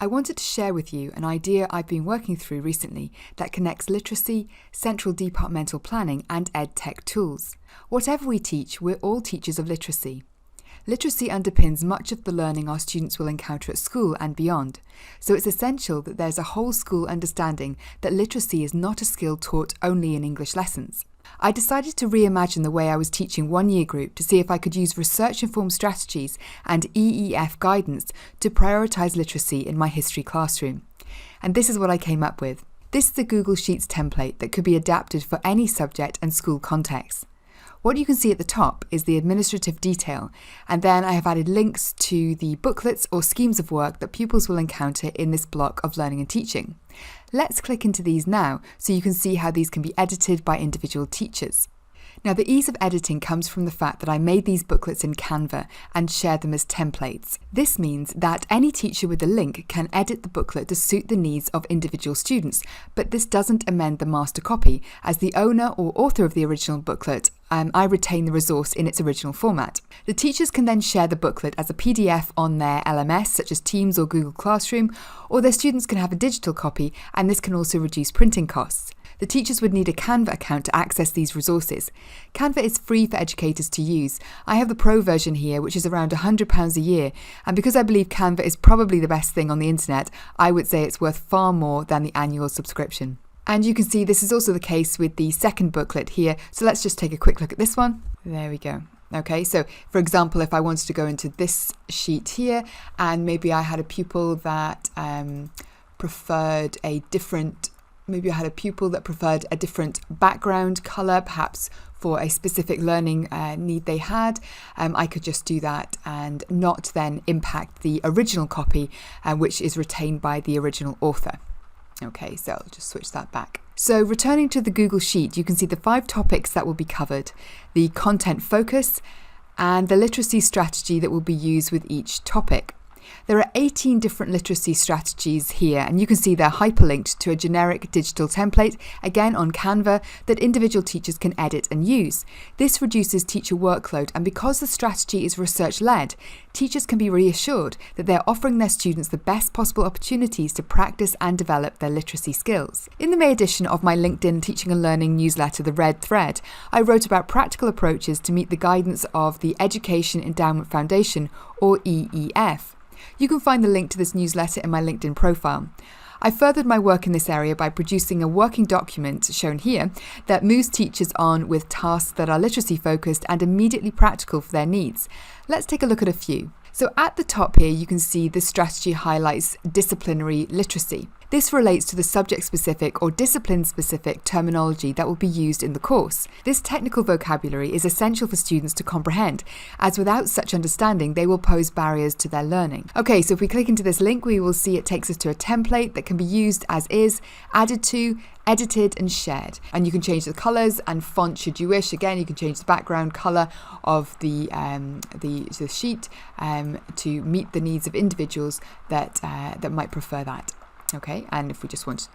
I wanted to share with you an idea I've been working through recently that connects literacy, central departmental planning and EdTech tools. Whatever we teach, we're all teachers of literacy. Literacy underpins much of the learning our students will encounter at school and beyond, so it's essential that there's a whole school understanding that literacy is not a skill taught only in English lessons. I decided to reimagine the way I was teaching one year group to see if I could use research-informed strategies and EEF guidance to prioritise literacy in my history classroom. And this is what I came up with. This is a Google Sheets template that could be adapted for any subject and school context. What you can see at the top is the administrative detail, and then I have added links to the booklets or schemes of work that pupils will encounter in this block of learning and teaching. Let's click into these now so you can see how these can be edited by individual teachers. Now, the ease of editing comes from the fact that I made these booklets in Canva and shared them as templates. This means that any teacher with a link can edit the booklet to suit the needs of individual students, but this doesn't amend the master copy. As the owner or author of the original booklet, I retain the resource in its original format. The teachers can then share the booklet as a PDF on their LMS, such as Teams or Google Classroom, or their students can have a digital copy, and this can also reduce printing costs. The teachers would need a Canva account to access these resources. Canva is free for educators to use. I have the Pro version here, which is around £100 a year, and because I believe Canva is probably the best thing on the internet, I would say it's worth far more than the annual subscription. And you can see this is also the case with the second booklet here, so let's just take a quick look at this one. There we go. Okay, so for example, if I wanted to go into this sheet here, and maybe I had a pupil that preferred a different background colour, perhaps for a specific learning need they had, I could just do that and not then impact the original copy, which is retained by the original author. Okay, so I'll just switch that back. So returning to the Google Sheet, you can see the 5 topics that will be covered, the content focus, and the literacy strategy that will be used with each topic. There are 18 different literacy strategies here, and you can see they're hyperlinked to a generic digital template, again on Canva, that individual teachers can edit and use. This reduces teacher workload, and because the strategy is research-led, teachers can be reassured that they're offering their students the best possible opportunities to practice and develop their literacy skills. In the May edition of my LinkedIn Teaching and Learning newsletter, The Red Thread, I wrote about practical approaches to meet the guidance of the Education Endowment Foundation, or EEF. You can find the link to this newsletter in my LinkedIn profile. I furthered my work in this area by producing a working document, shown here, that moves teachers on with tasks that are literacy focused and immediately practical for their needs. Let's take a look at a few. So at the top here, you can see this strategy highlights disciplinary literacy. This relates to the subject-specific or discipline-specific terminology that will be used in the course. This technical vocabulary is essential for students to comprehend, as without such understanding, they will pose barriers to their learning. Okay, so if we click into this link, we will see it takes us to a template that can be used as is, added to, edited and shared. And you can change the colours and font should you wish. Again, you can change the background colour of the sheet to meet the needs of individuals that might prefer that. Okay, and if we just want to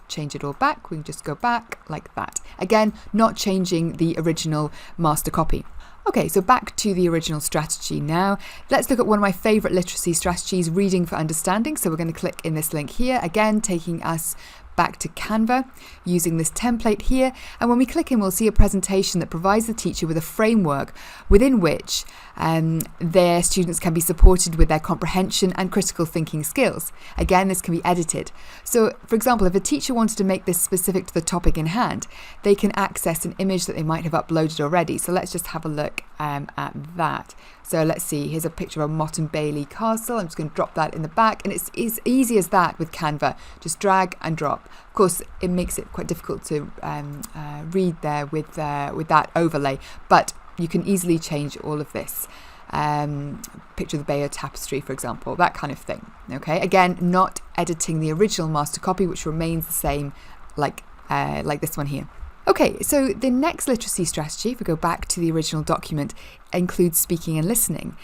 change it all back, we can just go back like that. Again, not changing the original master copy. Okay, so back to the original strategy now. Let's look at one of my favourite literacy strategies, reading for understanding. So we're going to click in this link here, again taking us back to Canva using this template here, and when we click in, we'll see a presentation that provides the teacher with a framework within which their students can be supported with their comprehension and critical thinking skills. Again, this can be edited. So for example, if a teacher wanted to make this specific to the topic in hand, they can access an image that they might have uploaded already. So let's just have a look at that. So let's see, here's a picture of Motte and Bailey Castle. I'm just going to drop that in the back, and it's as easy as that with Canva. Just drag and drop. Of course, it makes it quite difficult to read there with that overlay, but you can easily change all of this. Picture of the Bayeux Tapestry, for example, that kind of thing. Okay, again, not editing the original master copy, which remains the same, like this one here. Okay, so the next literacy strategy, if we go back to the original document, includes speaking and listening.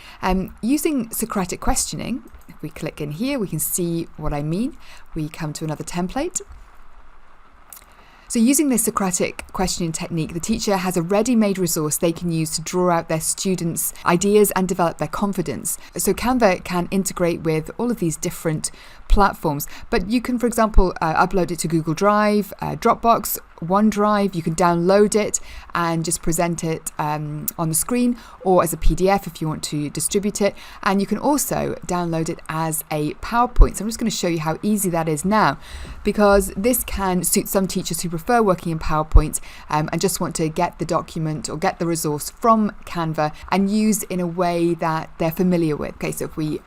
Using Socratic questioning, if we click in here, we can see what I mean. We come to another template. So using this Socratic questioning technique, the teacher has a ready-made resource they can use to draw out their students' ideas and develop their confidence. So Canva can integrate with all of these different platforms, but you can, for example, upload it to Google Drive, Dropbox, OneDrive. You can download it and just present it on the screen, or as a PDF if you want to distribute it. And you can also download it as a PowerPoint. So I'm just going to show you how easy that is now, because this can suit some teachers who prefer working in PowerPoint and just want to get the document or get the resource from Canva and use in a way that they're familiar with. Okay, so if we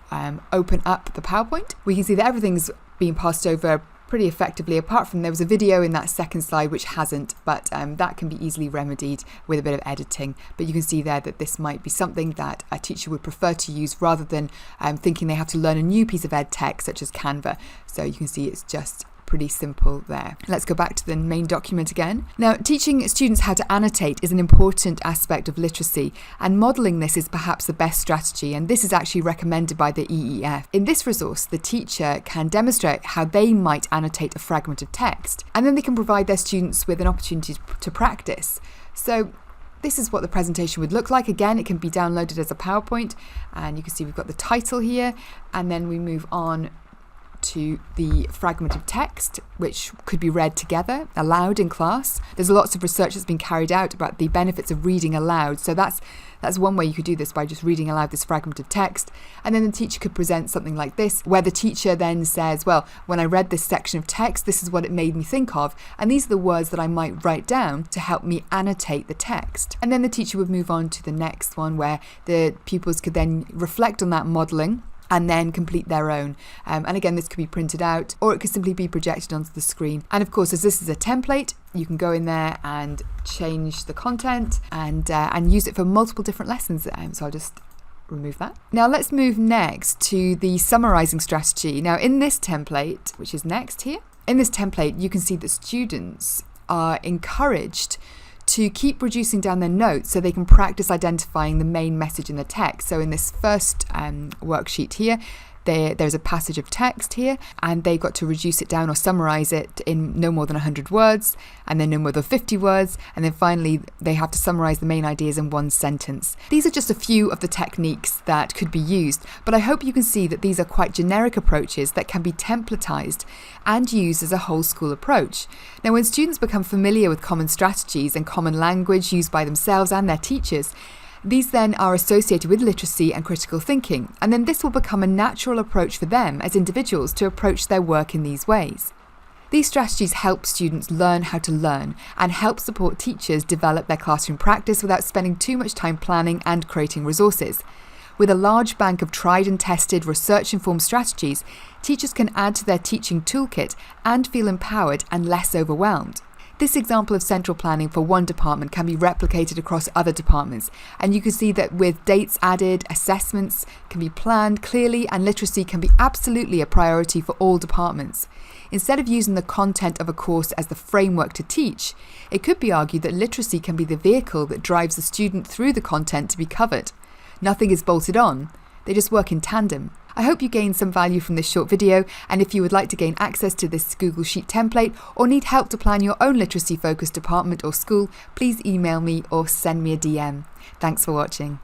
open up the PowerPoint, we can see that everything's being passed over pretty effectively, apart from there was a video in that second slide which hasn't, but that can be easily remedied with a bit of editing. But you can see there that this might be something that a teacher would prefer to use rather than thinking they have to learn a new piece of ed tech such as Canva. So you can see it's just pretty simple there. Let's go back to the main document again. Now, teaching students how to annotate is an important aspect of literacy, and modelling this is perhaps the best strategy, and this is actually recommended by the EEF. In this resource, the teacher can demonstrate how they might annotate a fragment of text, and then they can provide their students with an opportunity to practice. So this is what the presentation would look like. Again, it can be downloaded as a PowerPoint, and you can see we've got the title here, and then we move on to the fragment of text, which could be read together aloud in class. There's lots of research that's been carried out about the benefits of reading aloud. So that's one way you could do this, by just reading aloud this fragment of text. And then the teacher could present something like this, where the teacher then says, well, when I read this section of text, this is what it made me think of. And these are the words that I might write down to help me annotate the text. And then the teacher would move on to the next one, where the pupils could then reflect on that modelling and then complete their own. And again, this could be printed out, or it could simply be projected onto the screen. And of course, as this is a template, you can go in there and change the content and use it for multiple different lessons. So I'll just remove that. Now let's move next to the summarising strategy. Now in this template, which is next here, in this template, you can see that students are encouraged to keep reducing down their notes so they can practice identifying the main message in the text. So in this first worksheet here, there's a passage of text here, and they've got to reduce it down or summarise it in no more than 100 words, and then no more than 50 words, and then finally they have to summarise the main ideas in one sentence. These are just a few of the techniques that could be used, but I hope you can see that these are quite generic approaches that can be templatised and used as a whole school approach. Now, when students become familiar with common strategies and common language used by themselves and their teachers, these then are associated with literacy and critical thinking, and then this will become a natural approach for them as individuals to approach their work in these ways. These strategies help students learn how to learn and help support teachers develop their classroom practice without spending too much time planning and creating resources. With a large bank of tried and tested research-informed strategies, teachers can add to their teaching toolkit and feel empowered and less overwhelmed. This example of central planning for one department can be replicated across other departments, and you can see that with dates added, assessments can be planned clearly, and literacy can be absolutely a priority for all departments. Instead of using the content of a course as the framework to teach, it could be argued that literacy can be the vehicle that drives the student through the content to be covered. Nothing is bolted on, they just work in tandem. I hope you gained some value from this short video, and if you would like to gain access to this Google Sheet template or need help to plan your own literacy focused department or school, please email me or send me a DM. Thanks for watching.